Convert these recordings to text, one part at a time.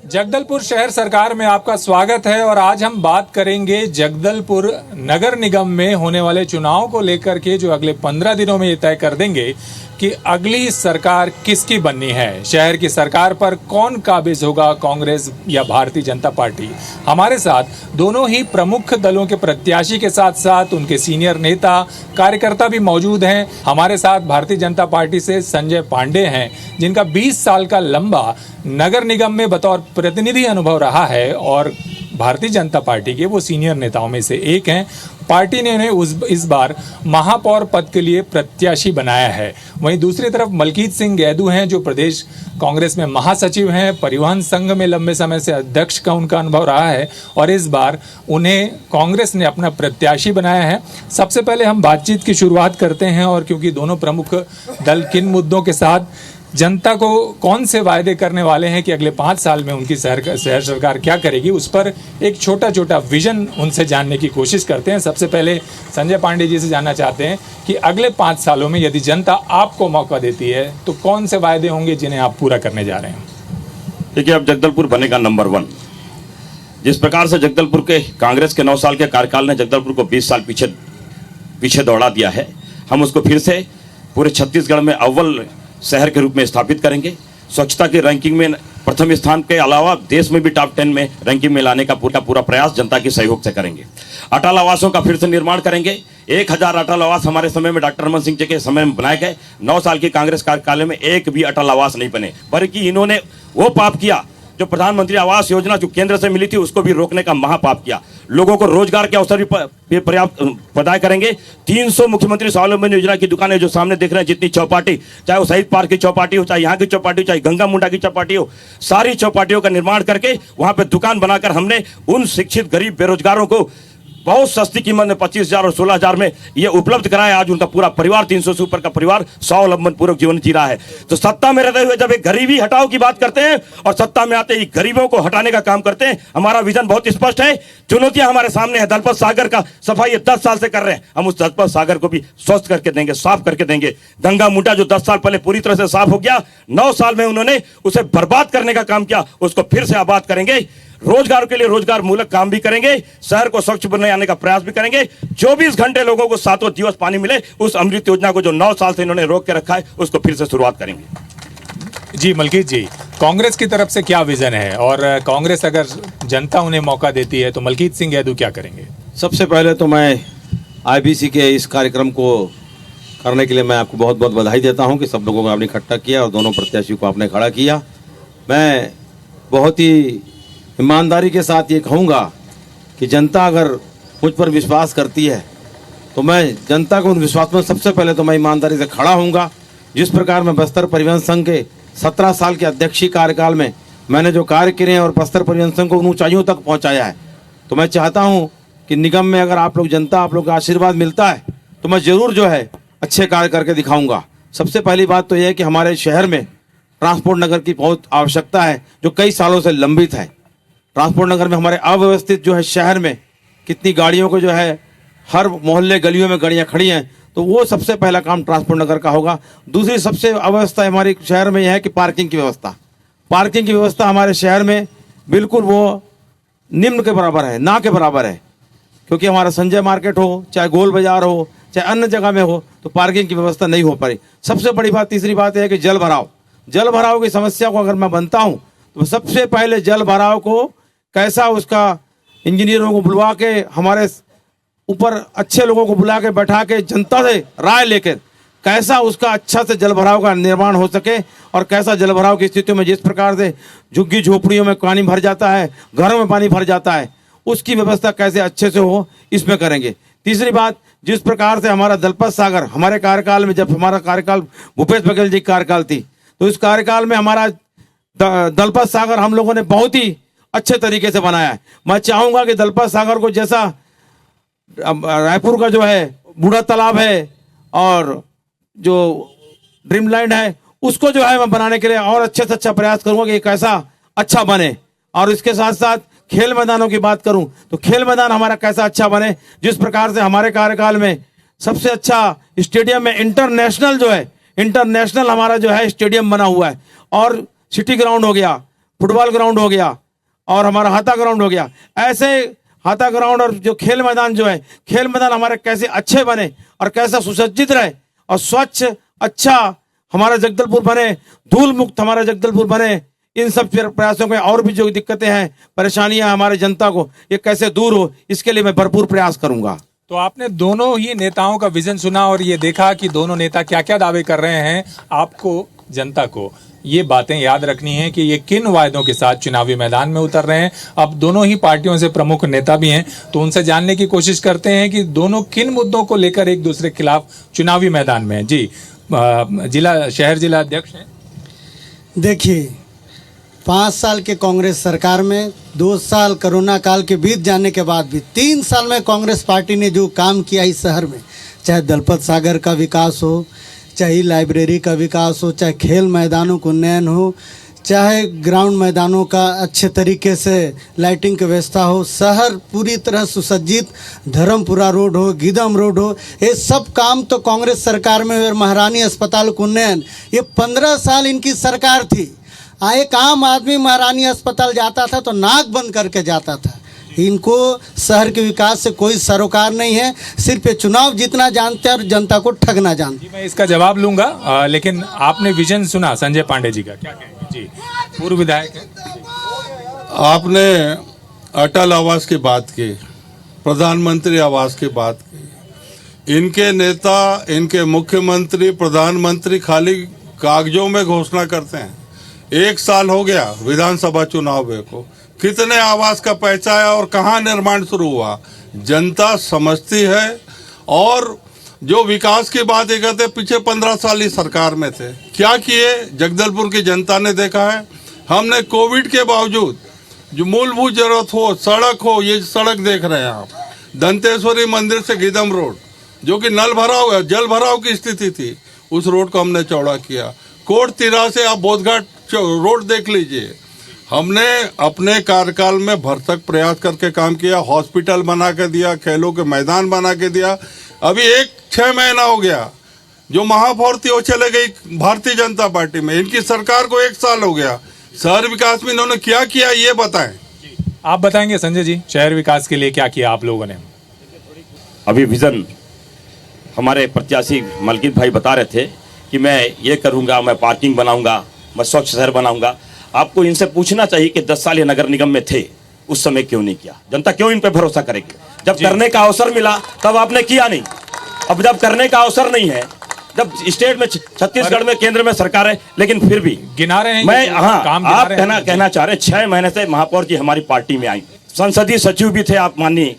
जगदलपुर शहर सरकार में आपका स्वागत है और आज हम बात करेंगे जगदलपुर नगर निगम में होने वाले चुनाव को लेकर के जो अगले 15 दिनों में ये तय कर देंगे कि अगली सरकार किसकी बननी है। शहर की सरकार पर कौन काबिज होगा, कांग्रेस या भारतीय जनता पार्टी। हमारे साथ दोनों ही प्रमुख दलों के प्रत्याशी के साथ साथ उनके सीनियर नेता कार्यकर्ता भी मौजूद हैं। हमारे साथ भारतीय जनता पार्टी से संजय पांडे हैं, जिनका 20 साल का लंबा नगर निगम में बतौर प्रतिनिधि अनुभव रहा है और भारतीय जनता पार्टी के वो सीनियर नेताओं में से एक हैं। पार्टी ने उन्हें इस बार महापौर पद के लिए प्रत्याशी बनाया है। वहीं दूसरी तरफ मलकीत सिंह गैदू हैं, जो प्रदेश कांग्रेस में महासचिव हैं। परिवहन संघ में लंबे समय से अध्यक्ष का उनका अनुभव रहा है और इस बार उन्हें कांग्रेस ने अपना प्रत्याशी बनाया है। सबसे पहले हम बातचीत की शुरुआत करते हैं और क्योंकि दोनों प्रमुख दल किन मुद्दों के साथ जनता को कौन से वायदे करने वाले हैं कि अगले 5 साल में उनकी शहर सरकार क्या करेगी, उस पर एक छोटा छोटा विजन उनसे जानने की कोशिश करते हैं। सबसे पहले संजय पांडे जी से जानना चाहते हैं कि अगले 5 सालों में यदि जनता आपको मौका देती है तो कौन से वायदे होंगे जिन्हें आप पूरा करने जा रहे हैं। देखिए, अब जगदलपुर बनेगा नंबर 1। जिस प्रकार से जगदलपुर के कांग्रेस के 9 साल के कार्यकाल ने जगदलपुर को 20 साल पीछे दौड़ा दिया है, हम उसको फिर से पूरे छत्तीसगढ़ में अव्वल शहर के रूप में स्थापित करेंगे। स्वच्छता की रैंकिंग में प्रथम स्थान के अलावा देश में भी टॉप 10 में रैंकिंग में लाने का पूरा प्रयास जनता के सहयोग से करेंगे। अटल आवासों का फिर से निर्माण करेंगे। 1000 अटल आवास हमारे समय में डॉक्टर रमन सिंह जी के समय में बनाए गए। 9 साल की कांग्रेस कार्यकाल में एक भी अटल आवास नहीं बने, बल्कि इन्होंने वो पाप किया जो प्रधानमंत्री आवास योजना जो केंद्र से मिली थी उसको भी रोकने का महापाप किया। लोगों को रोजगार के अवसर भी पर्याप्त प्रदान करेंगे। 300 मुख्यमंत्री स्वावलंबन योजना की दुकानें जो सामने देख रहे हैं, जितनी चौपाटी, चाहे वो शहीद पार्क की चौपाटी हो, चाहे यहाँ की चौपाटी हो, चाहे गंगा मुंडा की चौपाटी हो, सारी चौपाटियों का निर्माण करके वहां पे दुकान बनाकर हमने उन शिक्षित गरीब बेरोजगारों को बहुत सस्ती कीमत में 25,000 और 16,000 में ये उपलब्ध कराया। आज उनका पूरा परिवार 300 से ऊपर का परिवार स्वावलंबन पूर्वक जीवन जी रहा है। तो सत्ता में रहते हुए जब एक गरीबी हटाओ की बात करते हैं और सत्ता में आते ही गरीबों को हटाने का काम करते हैं, हमारा विजन बहुत स्पष्ट है। चुनौतियां हमारे सामने है। दलपत सागर का सफाई 10 साल से कर रहे हैं, हम उस दलपत सागर को भी स्वच्छ करके देंगे, साफ करके देंगे। गंगा मुंडा जो 10 साल पहले पूरी तरह से साफ हो गया, 9 साल में उन्होंने उसे बर्बाद करने का काम किया, उसको फिर से आबाद करेंगे। रोजगार के लिए रोजगार मूलक काम भी करेंगे, शहर को स्वच्छ बनाने का प्रयास भी करेंगे। 24 घंटे लोगों को 7 दिवस पानी मिले, उस अमृत योजना को जो 9 साल से इन्होंने रोक के रखा है, उसको फिर से शुरुआत करेंगे। जी मलकीत जी, कांग्रेस की तरफ से क्या विजन है और कांग्रेस अगर जनता उन्हें मौका देती है तो मलकीत सिंह गैदू क्या करेंगे। सबसे पहले तो मैं आईबीसी के इस कार्यक्रम को करने के लिए मैं आपको बहुत बहुत बधाई देता हूं कि सब लोगों को आपने इकट्ठा किया और दोनों प्रत्याशियों को आपने खड़ा किया। मैं बहुत ही ईमानदारी के साथ ये कहूँगा कि जनता अगर मुझ पर विश्वास करती है तो मैं जनता को उन विश्वास में सबसे पहले तो मैं ईमानदारी से खड़ा होऊंगा। जिस प्रकार मैं बस्तर परिवहन संघ के 17 साल के अध्यक्षीय कार्यकाल में मैंने जो कार्य किए हैं और बस्तर परिवहन संघ को उन ऊंचाइयों तक पहुंचाया है, तो मैं चाहता हूं कि निगम में अगर आप लोग जनता आप लोग का आशीर्वाद मिलता है तो मैं ज़रूर जो है अच्छे कार्य करके दिखाऊँगा। सबसे पहली बात तो यह है कि हमारे शहर में ट्रांसपोर्ट नगर की बहुत आवश्यकता है, जो कई सालों से लंबित है। ट्रांसपोर्ट नगर में हमारे अव्यवस्थित जो है शहर में कितनी गाड़ियों को जो है हर मोहल्ले गलियों में गाड़ियां खड़ी हैं, तो वो सबसे पहला काम ट्रांसपोर्ट नगर का होगा। दूसरी सबसे अव्यवस्था हमारे शहर में यह है कि पार्किंग की व्यवस्था। पार्किंग की व्यवस्था हमारे शहर में बिल्कुल वो निम्न के बराबर है, ना के बराबर है। क्योंकि हमारा संजय मार्केट हो, चाहे गोल बाजार हो, चाहे अन्य जगह में हो, तो पार्किंग की व्यवस्था नहीं हो पाई। सबसे बड़ी बात, तीसरी बात यह है कि जल भराव की समस्या को अगर मैं बनता हूँ तो सबसे पहले जल भराव को कैसा उसका इंजीनियरों को बुलवा के हमारे ऊपर अच्छे लोगों को बुला के बैठा के जनता से राय लेकर कैसा उसका अच्छा से जल भराव का निर्माण हो सके और कैसा जल भराव की स्थितियों में जिस प्रकार से झुग्गी झोपड़ियों में पानी भर जाता है, घरों में पानी भर जाता है, उसकी व्यवस्था कैसे अच्छे से हो, इसमें करेंगे। तीसरी बात, जिस प्रकार से हमारा दलपत सागर हमारे कार्यकाल में, जब हमारा कार्यकाल भूपेश बघेल जी की कार्यकाल थी, तो इस कार्यकाल में हमारा दलपत सागर हम लोगों ने बहुत ही अच्छे तरीके से बनाया है। मैं चाहूंगा कि दलपत सागर को जैसा रायपुर का जो है बूढ़ा तालाब है और जो ड्रीम लैंड है, उसको जो है मैं बनाने के लिए और अच्छे से अच्छा प्रयास करूंगा कि कैसा अच्छा बने। और इसके साथ साथ खेल मैदानों की बात करूं तो खेल मैदान हमारा कैसा अच्छा बने। जिस प्रकार से हमारे कार्यकाल में सबसे अच्छा स्टेडियम में इंटरनेशनल हमारा जो है स्टेडियम बना हुआ है और सिटी ग्राउंड हो गया, फुटबॉल ग्राउंड हो गया और हमारा हाथा ग्राउंड हो गया। ऐसे हाथा ग्राउंड और जो खेल मैदान जो है, खेल मैदान हमारे कैसे अच्छे बने और कैसा सुसज्जित रहे और स्वच्छ अच्छा हमारा जगदलपुर बने, धूल मुक्त हमारा जगदलपुर बने। इन सब प्रयासों में और भी जो दिक्कतें हैं, परेशानियां हमारे जनता को, ये कैसे दूर हो, इसके लिए मैं भरपूर प्रयास करूंगा। तो आपने दोनों ही नेताओं का विजन सुना और ये देखा कि दोनों नेता क्या क्या दावे कर रहे हैं। आपको, जनता को ये बातें याद रखनी है कि ये किन वायदों के साथ चुनावी मैदान में उतर रहे हैं। अब दोनों ही पार्टियों से प्रमुख नेता भी हैं, तो उनसे जानने की कोशिश करते हैं कि दोनों किन मुद्दों को लेकर एक दूसरे के खिलाफ चुनावी मैदान में हैं। जी, शहर जिला अध्यक्ष हैं। देखिए, 5 साल के कांग्रेस सरकार में 2 साल कोरोना काल के बीत जाने के बाद भी 3 साल में कांग्रेस पार्टी ने जो काम किया इस शहर में, चाहे दलपत सागर का विकास हो, चाहे लाइब्रेरी का विकास हो, चाहे खेल मैदानों को उन्नयन हो, चाहे ग्राउंड मैदानों का अच्छे तरीके से लाइटिंग की व्यवस्था हो, शहर पूरी तरह सुसज्जित, धर्मपुरा रोड हो, गीदम रोड हो, ये सब काम तो कांग्रेस सरकार में। और महारानी अस्पताल का उन्नयन, ये 15 साल इनकी सरकार थी। एक आम आदमी महारानी अस्पताल जाता था तो नाक बंद करके जाता था। इनको शहर के विकास से कोई सरोकार नहीं है, सिर्फ ये चुनाव जीतना जानते हैं और जनता को ठगना जानते हैं। मैं इसका जवाब लूंगा, लेकिन आपने विजन सुना संजय पांडे जी का, क्या कहेंगे? जी, पूर्व विधायक है। आपने अटल आवास की बात की, प्रधानमंत्री आवास की बात की। इनके नेता, इनके मुख्यमंत्री, प्रधानमंत्री खाली कागजों में घोषणा करते हैं। 1 साल हो गया विधानसभा चुनाव को, कितने आवास का पैसा है और कहाँ निर्माण शुरू हुआ, जनता समझती है। और जो विकास की बात ये कहते, पीछे 15 साल ही सरकार में थे, क्या किए जगदलपुर की जनता ने देखा है। हमने कोविड के बावजूद जो मूलभूत जरूरत हो, सड़क हो, ये सड़क देख रहे हैं आप, दंतेश्वरी मंदिर से गीदम रोड, जो कि नल भराव, जल भराव की स्थिति थी, उस रोड को हमने चौड़ा किया। कोट तिरा से आप बोधघाट रोड देख लीजिए। हमने अपने कार्यकाल में भरसक प्रयास करके काम किया, हॉस्पिटल बना के दिया, खेलों के मैदान बना के दिया। अभी 6 महीना हो गया जो महापौर थी वो चले गई भारतीय जनता पार्टी में, इनकी सरकार को 1 साल हो गया। शहर विकास में इन्होंने क्या किया ये बताएं। आप बताएंगे संजय जी, शहर विकास के लिए क्या किया आप लोगों ने? अभी विजन हमारे प्रत्याशी मलकीत भाई बता रहे थे कि मैं ये करूंगा, मैं पार्किंग बनाऊंगा, मैं स्वच्छ शहर बनाऊंगा। आपको इनसे पूछना चाहिए कि 10 साल ये नगर निगम में थे, उस समय क्यों नहीं किया? जनता क्यों इन पे भरोसा करेगी? जब करने का अवसर मिला तब आपने किया नहीं। अब जब करने का अवसर नहीं है, जब स्टेट में छत्तीसगढ़ में केंद्र में सरकार है, लेकिन फिर भी गिना रहे हैं मैं, हाँ, आप कहना चाह रहे हैं 6 महीने से महापौर जी हमारी पार्टी में आई, संसदीय सचिव भी थे आप मानिए।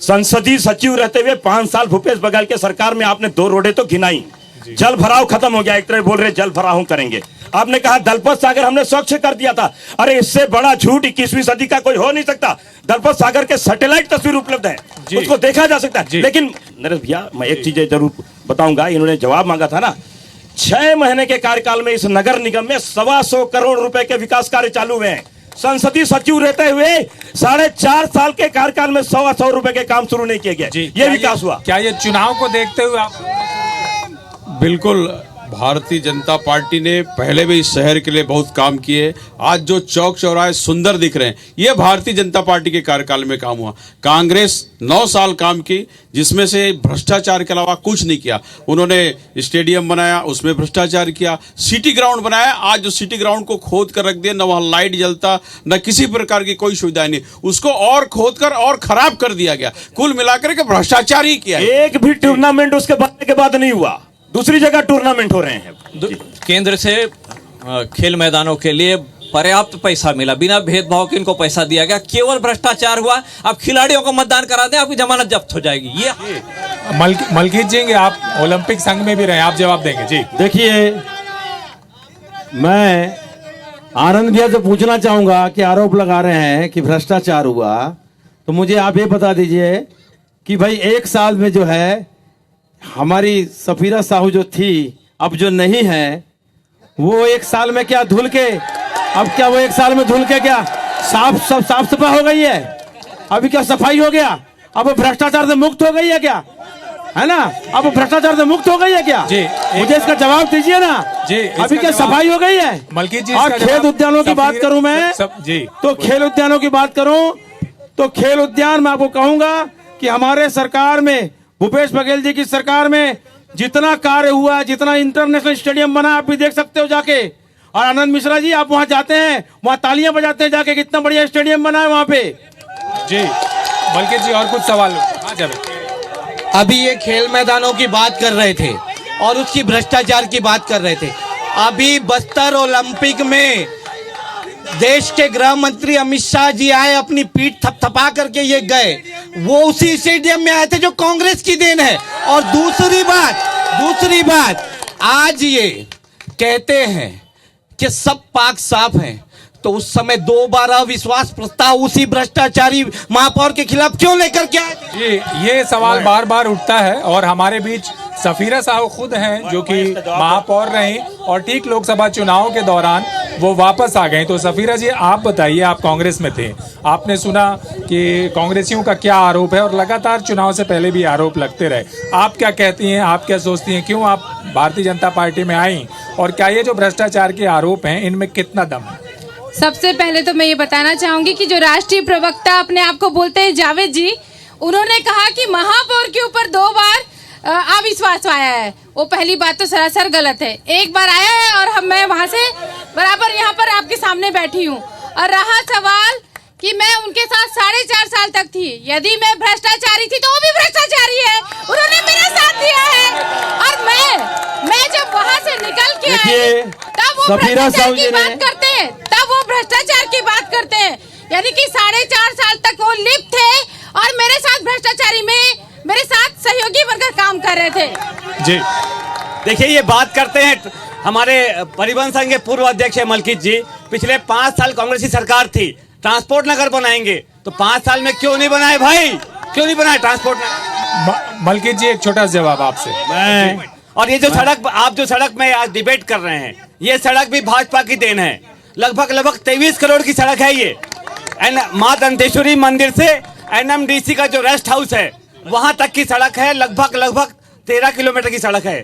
संसदीय सचिव रहते हुए 5 साल भूपेश बघेल के सरकार में आपने 2 रोडें तो गिनाई। जल भराव खत्म हो गया, एक तरह बोल रहे जल भराव करेंगे। आपने कहा दलपत सागर हमने स्वच्छ कर दिया था। अरे इससे बड़ा झूठ 21वीं सदी का कोई हो नहीं सकता। दलपत सागर के सैटेलाइट तस्वीर उपलब्ध है, उसको देखा जा सकता है। लेकिन नरेश भैया, मैं एक चीज जरूर बताऊंगा, इन्होंने जवाब मांगा था ना, 6 महीने के कार्यकाल में इस नगर निगम में 125 करोड़ रुपए के विकास कार्य चालू हुए हैं। संसदीय सचिव रहते हुए 4.5 साल के कार्यकाल में 125 रुपए के काम शुरू नहीं किए गए। ये विकास हुआ क्या? ये चुनाव को देखते हुए आप? बिल्कुल, भारतीय जनता पार्टी ने पहले भी इस शहर के लिए बहुत काम किए। आज जो चौक चौराहे सुंदर दिख रहे हैं, ये भारतीय जनता पार्टी के कार्यकाल में काम हुआ। कांग्रेस 9 साल काम की, जिसमें से भ्रष्टाचार के अलावा कुछ नहीं किया। उन्होंने स्टेडियम बनाया, उसमें भ्रष्टाचार किया, सिटी ग्राउंड बनाया। आज जो सिटी ग्राउंड को खोद कर रख दिया, न वहाँ लाइट जलता, न किसी प्रकार की कोई सुविधा नहीं, उसको और खोद कर और खराब कर दिया गया। कुल मिलाकर के भ्रष्टाचार ही किया। एक भी टूर्नामेंट उसके बनने के बाद नहीं हुआ, दूसरी जगह टूर्नामेंट हो रहे हैं। केंद्र से खेल मैदानों के लिए पर्याप्त पैसा मिला, बिना भेदभाव के इनको पैसा दिया गया। केवल भ्रष्टाचार हुआ। अब खिलाड़ियों को मतदान करा दें, आपकी जमानत जब्त हो जाएगी। ये मलकीत जी, आप ओलंपिक संघ में भी रहे, आप जवाब देंगे जी। देखिए, मैं आनंद भैया से पूछना चाहूंगा कि आरोप लगा रहे हैं कि भ्रष्टाचार हुआ, तो मुझे आप ये बता दीजिए कि भाई 1 साल में जो है हमारी सफीरा साहू जो थी, अब जो नहीं है, वो 1 साल में क्या धुल के, अब क्या वो 1 साल में धुल के क्या साफ सफाई हो गई है? अभी क्या सफाई हो गया? अब वो भ्रष्टाचार से मुक्त हो गई है क्या? है ना? अब वो भ्रष्टाचार से मुक्त हो गई है क्या? जी, मुझे इसका जवाब दीजिए ना। जी, अभी इसका क्या जवाब- सफाई हो गई है? मलकीत जी, और इसका खेल जवाब उद्यानों की बात करूं मैं, जी, तो खेल उद्यानों की बात करूं तो खेल उद्यान मैं आपको कहूंगा कि हमारे सरकार में, भूपेश बघेल जी की सरकार में जितना कार्य हुआ, जितना इंटरनेशनल स्टेडियम बना, आप भी देख सकते हो जाके। और आनंद मिश्रा जी, आप वहां जाते हैं, वहां तालियां बजाते हैं जाके, कितना बढ़िया स्टेडियम बना है वहां पे। जी मलकीत जी, और कुछ सवाल? हाँ जावेद। अभी ये खेल मैदानों की बात कर रहे थे और उसकी भ्रष्टाचार की बात कर रहे थे। अभी बस्तर ओलंपिक में देश के गृह मंत्री अमित शाह जी आए, अपनी पीठ थपथपा करके ये गए। वो उसी स्टेडियम में आए थे जो कांग्रेस की देन है। और दूसरी बात, आज ये कहते हैं कि सब पाक साफ हैं, तो उस समय 2 बार अविश्वास प्रस्ताव उसी भ्रष्टाचारी महापौर के खिलाफ क्यों लेकर के आए? जी, ये सवाल बार बार उठता है और हमारे बीच सफीरा साहब खुद हैं जो कि महापौर रही और ठीक लोकसभा चुनाव के दौरान वो वापस आ गए। तो सफीरा जी, आप बताइए, आप कांग्रेस में थे, आपने सुना कि कांग्रेसियों का क्या आरोप है और लगातार चुनाव से पहले भी आरोप लगते रहे। आप क्या कहती हैं, आप क्या सोचती हैं, क्यों आप भारतीय जनता पार्टी में आई और क्या ये जो भ्रष्टाचार के आरोप हैं इनमें कितना दम है? सबसे पहले तो मैं ये बताना चाहूंगी कि जो राष्ट्रीय प्रवक्ता अपने आप को बोलते हैं जावेद जी, उन्होंने कहा कि महापौर के ऊपर 2 बार अविश्वास आया है। वो पहली बात तो सरासर गलत है। एक बार आया है और मैं वहां से बराबर यहाँ पर आपके सामने बैठी हूँ। और रहा सवाल कि मैं उनके साथ 4.5 साल तक थी, यदि मैं भ्रष्टाचारी थी तो वो भी भ्रष्टाचारी है, उन्होंने मेरा साथ दिया है। और मैं जब वहां से निकल के आई तब वो भ्रष्टाचार की बात करते हैं, भ्रष्टाचार की बात करते हैं। यानी कि 4.5 साल तक वो लिप्त थे और मेरे साथ भ्रष्टाचारी में मेरे साथ सहयोगी बनकर काम कर रहे थे। जी देखिए, ये बात करते हैं हमारे परिवहन संघ के पूर्व अध्यक्ष है मलकीत जी। पिछले 5 साल कांग्रेस की सरकार थी, ट्रांसपोर्ट नगर बनाएंगे, तो 5 साल में क्यों नहीं बनाए भाई? क्यों नहीं बनाए ट्रांसपोर्ट नगर? मलकीत जी, एक छोटा सा जवाब आपसे। और ये जो सड़क, आप जो सड़क में आज डिबेट कर रहे हैं, ये सड़क भी भाजपा की देन है। लगभग 23 करोड़ की सड़क है ये। मां दंतेश्वरी मंदिर से एनएमडीसी का जो रेस्ट हाउस है वहां तक की सड़क है। लगभग 13 किलोमीटर की सड़क है,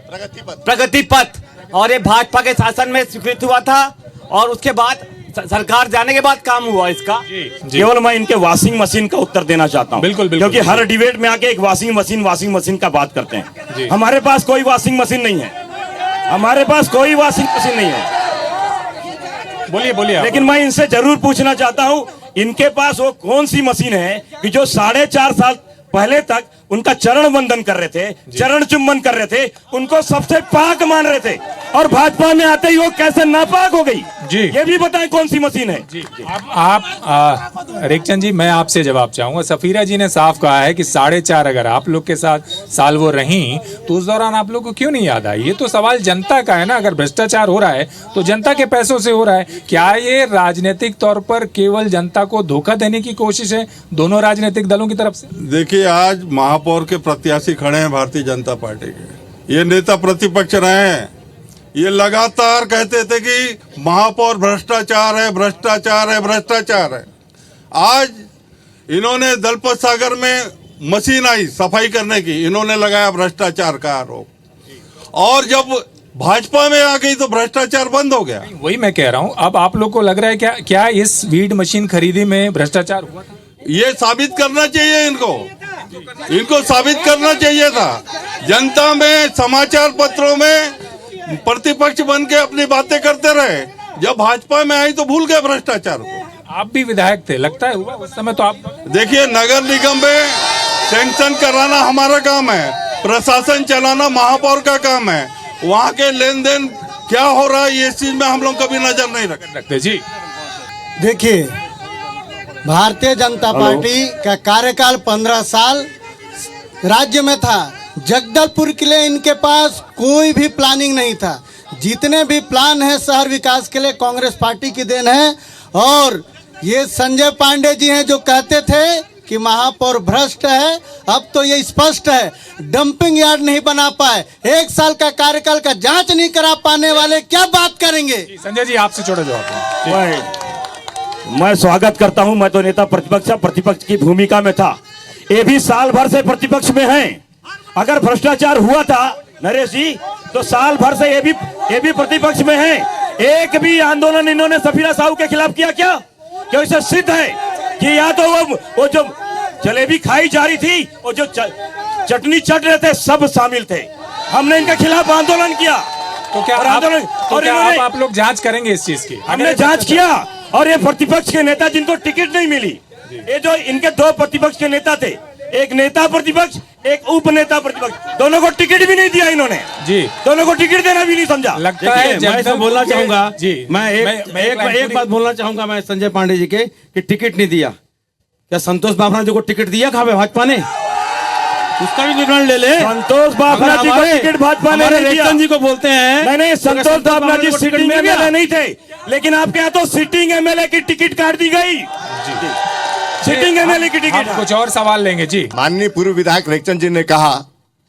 प्रगति पथ। और ये भाजपा के शासन में स्वीकृत हुआ था और उसके बाद सरकार जाने के बाद काम हुआ इसका। केवल मैं इनके वॉशिंग मशीन का उत्तर देना चाहता हूँ, बिल्कुल, क्योंकि हर डिबेट में आके एक वॉशिंग मशीन का बात करते हैं। हमारे पास कोई वॉशिंग मशीन नहीं है, हमारे पास कोई वॉशिंग मशीन नहीं है। बोलिए। लेकिन मैं इनसे जरूर पूछना चाहता हूं, इनके पास वो कौन सी मशीन है कि जो 4.5 साल पहले तक उनका चरण वंदन कर रहे थे, चरण चुम्बन कर रहे थे, उनको सबसे पाक मान रहे थे, और भाजपा में आते ही वो कैसे नापाक हो गई? जी, ये भी बताएं कौन सी मशीन है? जी। आप रेखचंद जी, मैं आपसे जवाब चाहूंगा। सफीरा जी ने साफ कहा है कि 4.5 अगर आप लोग के साथ साल वो रही तो उस दौरान आप लोग को क्यों नहीं याद आई? ये तो सवाल जनता का है ना। अगर भ्रष्टाचार हो रहा है तो जनता के पैसों से हो रहा है। क्या ये राजनीतिक तौर पर केवल जनता को धोखा देने की कोशिश है दोनों राजनीतिक दलों की तरफ से? देखिए, आज महापौर के प्रत्याशी खड़े हैं भारतीय जनता पार्टी के। ये नेता प्रतिपक्ष रहे हैं, ये लगातार कहते थे कि महापौर भ्रष्टाचार है, भ्रष्टाचार है, भ्रष्टाचार है। आज इन्होंने दलपत सागर में मशीन आई सफाई करने की, इन्होंने लगाया भ्रष्टाचार का आरोप। और जब भाजपा में आ गई तो भ्रष्टाचार बंद हो गया। वही मैं कह रहा हूँ। अब आप लोग को लग रहा है क्या इस वीड मशीन खरीदी में भ्रष्टाचार हुआ था? ये साबित करना चाहिए इनको साबित करना चाहिए था। जनता में, समाचार पत्रों में प्रतिपक्ष बन के अपनी बातें करते रहे, जब भाजपा में आई तो भूल गए भ्रष्टाचार को। आप भी विधायक थे, लगता है हुआ उस समय तो आप। देखिए, नगर निगम में सैंक्शन कराना हमारा काम है, प्रशासन चलाना महापौर का काम है। वहाँ के लेन देन क्या हो रहा है, ये चीज में हम लोग कभी नजर नहीं रखते। जी देखिए, भारतीय जनता पार्टी का कार्यकाल 15 साल राज्य में था। जगदलपुर के लिए इनके पास कोई भी प्लानिंग नहीं था। जितने भी प्लान है शहर विकास के लिए कांग्रेस पार्टी की देन है। और ये संजय पांडे जी हैं जो कहते थे कि महापौर भ्रष्ट है, अब तो ये स्पष्ट है, डंपिंग यार्ड नहीं बना पाए, 1 साल का कार्यकाल का जांच नहीं करा पाने वाले क्या बात करेंगे? संजय जी, आपसे छोटा जवाब। मैं स्वागत करता हूं। मैं तो नेता प्रतिपक्ष की भूमिका में था, ये भी साल भर से प्रतिपक्ष में हैं। अगर भ्रष्टाचार हुआ था नरेश जी तो साल भर से ये भी प्रतिपक्ष में है, एक भी आंदोलन इन्होंने सफीरा साहू के खिलाफ किया क्या? क्यों? इससे सिद्ध है कि या तो वो जो जलेबी खाई जा रही थी और जो चटनी चट रहे थे सब शामिल थे। हमने इनके खिलाफ आंदोलन किया। तो क्या आप लोग जांच करेंगे इस चीज की? हमने जांच किया और ये प्रतिपक्ष के नेता जिनको टिकट नहीं मिली, ये जो इनके दो प्रतिपक्ष के नेता थे, एक नेता प्रतिपक्ष एक उप नेता प्रतिपक्ष, दोनों को टिकट भी नहीं दिया इन्होंने जी, दोनों को टिकट देना भी नहीं समझा। लगता है मैं इसमें बोलना चाहूंगा जी, मैं एक बात बोलना चाहूंगा मैं संजय पांडे जी के कि टिकट नहीं दिया। क्या संतोष बाबना जी को टिकट दिया कहा भाजपा ने? उसका भी विवरण ले ले। संतोष बाबना जी को टिकट भाजपा ने नहीं दिया। जी को बोलते हैं नहीं, संतोष बाबना जी सिटिंग एमएलए नहीं थे, लेकिन आपके यहाँ तो सिटिंग एमएलए की टिकट काट दी गई। सिटिंग एमएलए की टिकट। कुछ और सवाल लेंगे जी। माननीय पूर्व विधायक रेखचंद जी ने कहा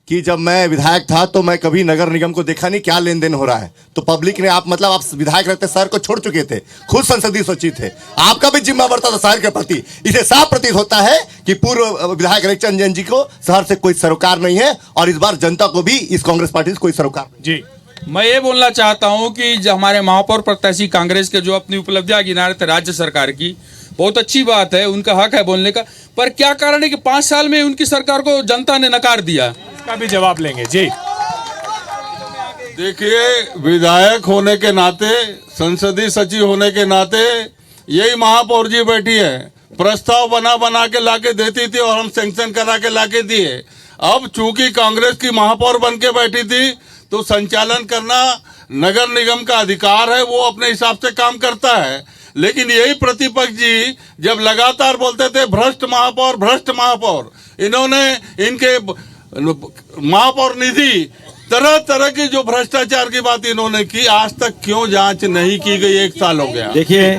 कि जब मैं विधायक था तो मैं कभी नगर निगम को देखा नहीं, क्या लेन देन हो रहा है। तो पब्लिक ने आप विधायक रहते शहर को छोड़ चुके थे, खुद संसदीय सचिव थे, आपका भी जिम्मा बढ़ता था शहर के प्रति। इसे साफ प्रतीत होता है कि पूर्व विधायक रेखचंद जी को शहर से कोई सरोकार नहीं है और इस बार जनता को भी इस कांग्रेस पार्टी से कोई सरोकार नहीं। जी, मैं ये बोलना चाहता हूं कि जो हमारे महापौर प्रत्याशी कांग्रेस के जो अपनी उपलब्धियां गिना रहे थे राज्य सरकार की, बहुत अच्छी बात है, उनका हक है बोलने का, पर क्या कारण है कि 5 साल में उनकी सरकार को जनता ने नकार दिया? इसका भी जवाब लेंगे जी। देखिए, विधायक होने के नाते, संसदीय सचिव होने के नाते यही महापौर जी बैठी है, प्रस्ताव बना के लाके देती थी और हम सैंक्शन करा के लाके दिए। अब चूंकि कांग्रेस की महापौर बन के बैठी थी तो संचालन करना नगर निगम का अधिकार है, वो अपने हिसाब से काम करता है। लेकिन यही प्रतिपक्ष जी जब लगातार बोलते थे भ्रष्ट महापौर, इन्होंने इनके महापौर निधि तरह तरह की जो भ्रष्टाचार की बात इन्होंने की, आज तक क्यों जांच नहीं की गई? 1 साल हो गया। देखिए,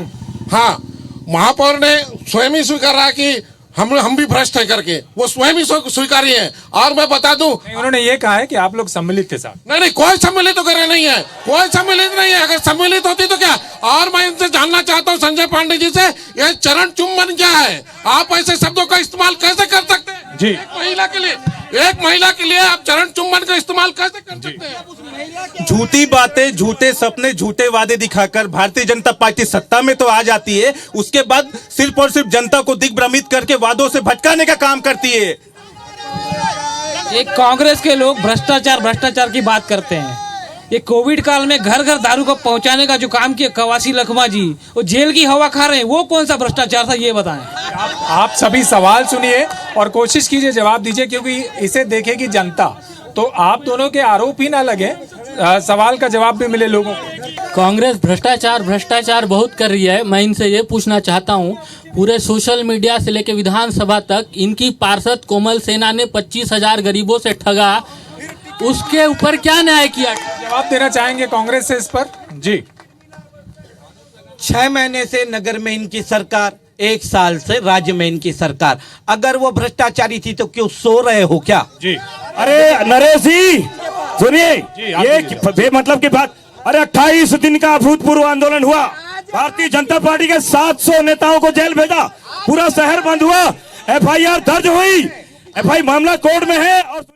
हाँ, महापौर ने स्वयं ही स्वीकार रहा कि हम भी भ्रष्ट है करके, वो स्वयं ही स्वीकारी है। और मैं बता दूं, उन्होंने ये कहा है कि आप लोग सम्मिलित थे साहब। नहीं, कोई सम्मिलित तो करे नहीं है, कोई सम्मिलित नहीं है। अगर सम्मिलित होती तो क्या? और मैं इनसे जानना चाहता हूं संजय पांडे जी से, ये चरण चुम्बन क्या है? आप ऐसे शब्दों का इस्तेमाल कैसे कर सकते हैं? जी, एक महिला के लिए आप चरण चुम्बन का इस्तेमाल कैसे कर सकते हैं? झूठी बातें, झूठे सपने, झूठे वादे दिखाकर भारतीय जनता पार्टी सत्ता में तो आ जाती है, उसके बाद सिर्फ और सिर्फ जनता को दिग्भ्रमित करके वादों से भटकाने का काम करती है। एक कांग्रेस के लोग भ्रष्टाचार की बात करते हैं। ये कोविड काल में घर घर दारू को पहुंचाने का जो काम किया कवासी लखमा जी, वो जेल की हवा खा रहे हैं, वो कौन सा भ्रष्टाचार था ये बताएं। आप सभी सवाल सुनिए और कोशिश कीजिए जवाब दीजिए, क्योंकि इसे देखेगी जनता। तो आप दोनों के आरोप ही ना लगे, सवाल का जवाब भी मिले लोगों को। कांग्रेस भ्रष्टाचार बहुत कर रही है। मैं इनसे ये पूछना चाहता हूँ, पूरे सोशल मीडिया से लेकर विधानसभा तक इनकी पार्षद कोमल सेना ने 25,000 गरीबों से ठगा, उसके ऊपर क्या न्याय किया? जवाब देना चाहेंगे कांग्रेस से इस पर? जी, 6 महीने से नगर में इनकी सरकार, 1 साल से राज्य में इनकी सरकार। अगर वो भ्रष्टाचारी थी तो क्यों सो रहे हो क्या? जी, अरे नरेश जी सुनिए, ये बेमतलब की बात। अरे 28 दिन का अभूतपूर्व आंदोलन हुआ, भारतीय जनता पार्टी के 700 नेताओं को जेल भेजा, पूरा शहर बंद हुआ, FIR दर्ज हुई, FIR मामला कोर्ट में है। और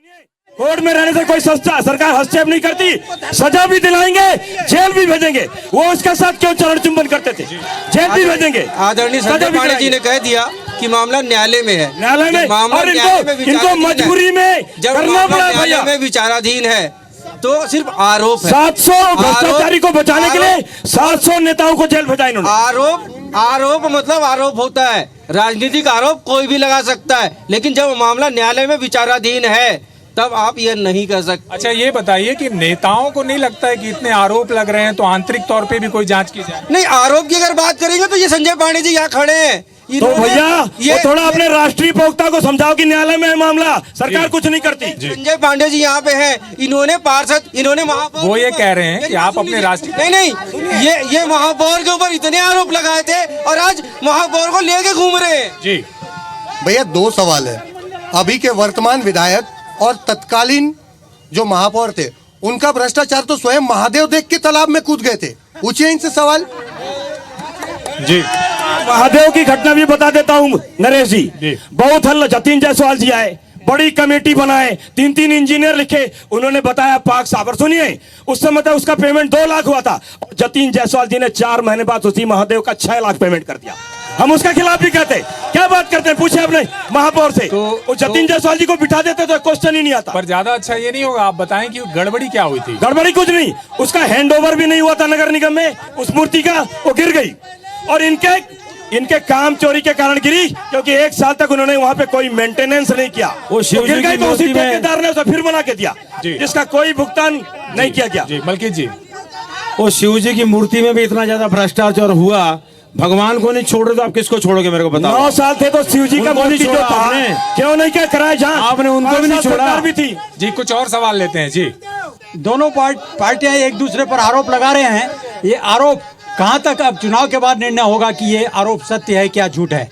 कोर्ट में रहने से कोई सरकार हस्तक्षेप नहीं करती, सजा भी दिलाएंगे, जेल भी भेजेंगे। वो उसके साथ क्यों चरण चुंबन करते थे? जेल भी भेजेंगे। आदरणीय संजय पांडे जी ने कह दिया कि मामला न्यायालय में है, न्यायालय में, और इनको मजबूरी में करना पड़ा। न्यायालय में विचाराधीन है तो सिर्फ आरोप है। 700 भ्रष्टाचारी को बचाने के लिए 700 नेताओं को जेल भेजा इन्होंने। आरोप मतलब आरोप होता है, राजनीतिक आरोप कोई भी लगा सकता है, लेकिन जब मामला न्यायालय में विचाराधीन है तब आप ये नहीं कर सकते। अच्छा, ये बताइए कि नेताओं को नहीं लगता है कि इतने आरोप लग रहे हैं तो आंतरिक तौर पे भी कोई जांच की जाए? नहीं, आरोप की अगर बात करेंगे तो ये संजय पांडे जी यहाँ खड़े हैं, तो भैया ये थोड़ा अपने राष्ट्रीय प्रवक्ता को समझाओ कि न्यायालय में है मामला, सरकार कुछ नहीं करती। संजय पांडे जी यहाँ पे हैं, इन्होंने पार्षद, इन्होंने महापौर, वो ये कह रहे हैं कि आप अपने राष्ट्रीय नहीं, ये महापौर के ऊपर इतने आरोप लगाए थे और आज महापौर को लेके घूम रहे हैं। जी भैया, 2 सवाल है। अभी के वर्तमान विधायक और तत्कालीन जो महापौर थे, उनका भ्रष्टाचार तो स्वयं महादेव देख के तालाब में कूद गए थे। पूछिए इनसे सवाल। जी, महादेव की घटना भी बता देता हूँ नरेश जी। बहुत हल्ला, जतीन जायसवाल जी आए, बड़ी कमेटी बनाए, 3-3 इंजीनियर लिखे, उन्होंने बताया पाक साबर। सुनिए, उस समय तक उसका पेमेंट 2 लाख हुआ था, और जतीन जायसवाल जी ने 4 महीने बाद उसी महादेव का 6 लाख पेमेंट कर दिया। हम उसके खिलाफ भी कहते, क्या बात करते हैं, पूछे आपने महापौर से, तो जतीन जायसवाल जी को बिठा देते तो क्वेश्चन ही नहीं आता। पर ज्यादा अच्छा ये नहीं होगा, आप बताएं कि गड़बड़ी क्या हुई थी। गड़बड़ी कुछ नहीं, उसका हैंड ओवर भी नहीं हुआ था नगर निगम में, उस मूर्ति का, वो गिर गई। और इनके काम चोरी के कारण गिरी, क्योंकि 1 साल तक उन्होंने वहां पे कोई मेंटेनेंस नहीं किया। वो गिर गई तो उसी ठेकेदार ने उसे फिर बना के दिया, जिसका कोई भुगतान नहीं किया गया। जी मलकीत जी, वो शिव जी की मूर्ति में भी इतना ज्यादा भ्रष्टाचार हुआ, भगवान को नहीं छोड़ रहे तो आप किसको छोड़ोगे, मेरे को बताओ। 9 साल थे तो शिव जी का मूर्ति जो था, क्यों नहीं क्या कराया जहाँ, आपने उनको भी नहीं छोड़ा भी थी। जी कुछ और सवाल लेते हैं। जी, दोनों पार्टियां एक दूसरे पर आरोप लगा रहे हैं, ये आरोप कहां तक अब चुनाव के बाद निर्णय होगा कि ये आरोप सत्य है क्या झूठ है।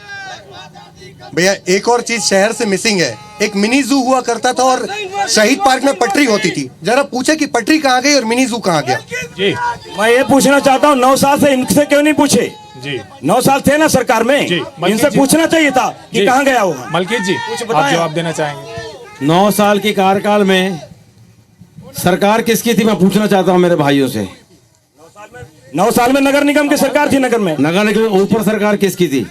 भैया एक और चीज शहर से मिसिंग है, एक मिनी जू हुआ करता था और शहीद पार्क में पटरी होती थी, जरा पूछे कि पटरी कहाँ गई और मिनी जू कहाँ गया। जी मैं ये पूछना चाहता हूँ, 9 साल से इनसे क्यों नहीं पूछे। जी 9 साल थे ना सरकार में, इनसे पूछना चाहिए था कि कहाँ गया वो। मलकीत जी आप जवाब देना चाहेंगे। 9 साल के कार्यकाल में सरकार किसकी थी, मैं पूछना चाहता हूँ मेरे भाइयों से। 9 साल में नगर निगम की सरकार थी, नगर में नगर निगम ऊपर सरकार किसकी थी,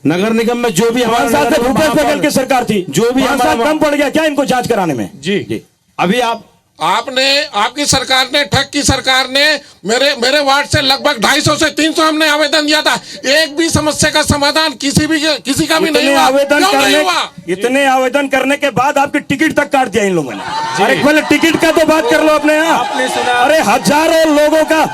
नगर निगम में जो भी 5 साल से भूपेश बघेल की सरकार थी, जो भी 5 साल कम पड़ गया क्या इनको जांच कराने में। जी अभी आपकी सरकार ने, ठग की सरकार ने मेरे वार्ड से लगभग 250 से 300 हमने आवेदन दिया था, एक भी समस्या का समाधान किसी का भी नहीं हुआ। इतने आवेदन करने के बाद आपकी टिकट तक काट दिया इन लोगों ने। अरे पहले टिकट का तो बात कर लो अपने यहाँ। आपने सुना, अरे हजारों लोगों का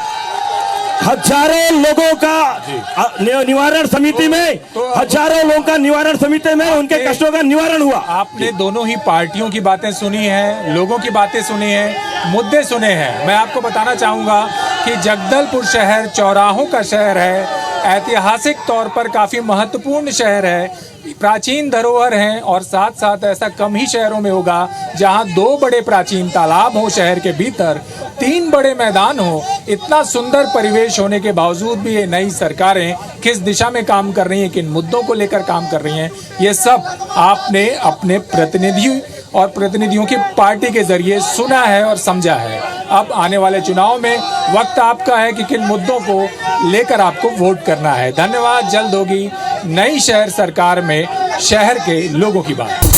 निवारण समिति में, हजारों लोगों का निवारण समिति में उनके कष्टों का निवारण हुआ। आपने दोनों ही पार्टियों की बातें सुनी है, लोगों की बातें सुनी है, मुद्दे सुने हैं। मैं आपको बताना चाहूंगा कि जगदलपुर शहर चौराहों का शहर है, ऐतिहासिक तौर पर काफी महत्वपूर्ण शहर है, प्राचीन धरोहर हैं, और साथ साथ ऐसा कम ही शहरों में होगा जहां 2 बड़े प्राचीन तालाब हो शहर के भीतर, 3 बड़े मैदान हो। इतना सुंदर परिवेश होने के बावजूद भी ये नई सरकारें किस दिशा में काम कर रही हैं, किन मुद्दों को लेकर काम कर रही हैं, ये सब आपने अपने प्रतिनिधियों की पार्टी के जरिए सुना है और समझा है। अब आने वाले चुनाव में वक्त आपका है कि किन मुद्दों को लेकर आपको वोट करना है। धन्यवाद। जल्द होगी नई शहर सरकार में शहर के लोगों की बात।